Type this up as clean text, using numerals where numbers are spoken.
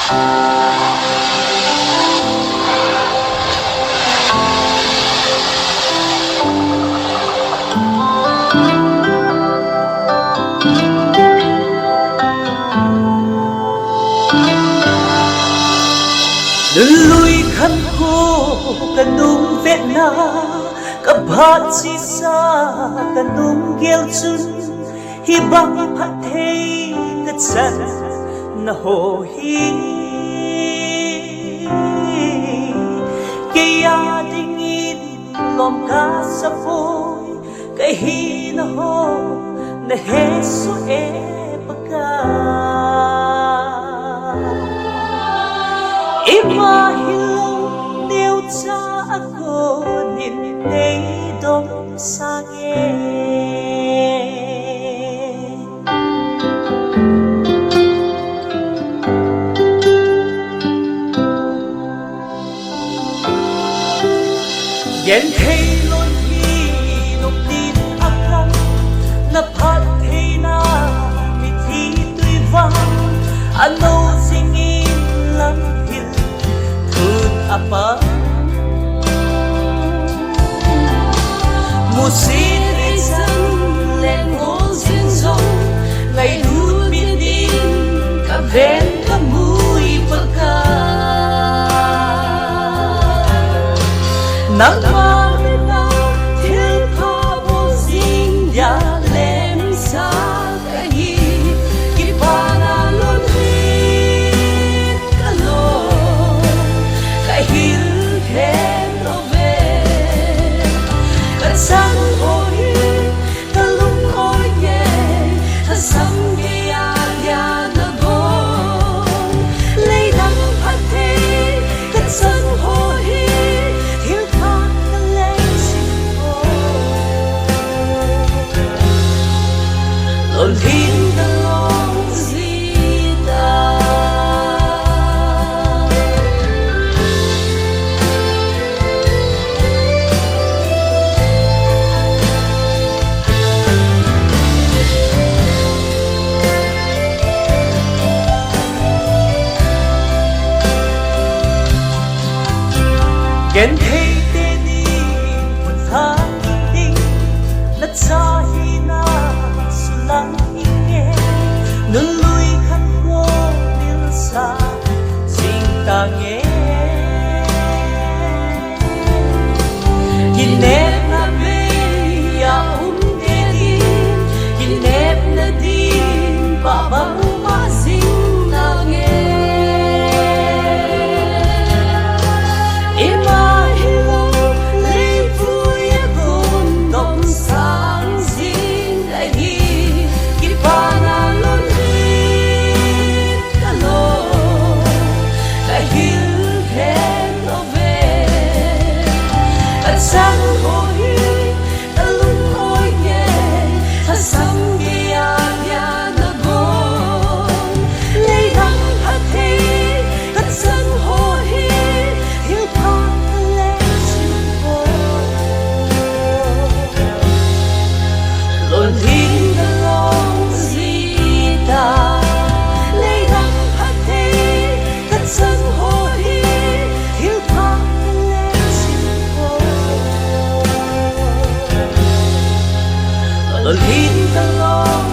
lui khăn khô kanung vetna kaphat si sa kanung gel chun hi bang phat thei ka chan na ho hi ke ya ding in lom ka sa phoi cái hi na ho na he su e paka ima hilong nêu cha ako nin nei dom sange yen thei lon hi nop tin akan na phat thei na mi thi tui vang ano sing in lam hil thun apa mu sin e sang len ngol sin zong ngày đu bin din ka ven ka mui paka nang ma na thilphan bo sing ya lem sa ka hi ki pa na lon hi ka lo ka hil hen lo ve ka sang ho hi ka lung ho ye ta sang ge ya ya na go lei dang phat the ka sang ho hi Lon hin the long zita Gen thei te ni mun tha ding na cha hi na sulang inge nun lui khăn khô nil sa sing ta nghe kin nep na be ya te din kin nep na din ba ba ma sing ta nghe ima hilo le pu ya gon dom sang sing lai hi ki pa na lon hi ka lo ka hil hen lo ve ka sang ho hi ka lung ho ye ta sang ge ya ya na go lei dang phat thei ka sang ho hi hil pa ka le chimpo lon hin the long zita lei dang phat thei ka sang ho hi hil pa ka le chimpo lon hin the long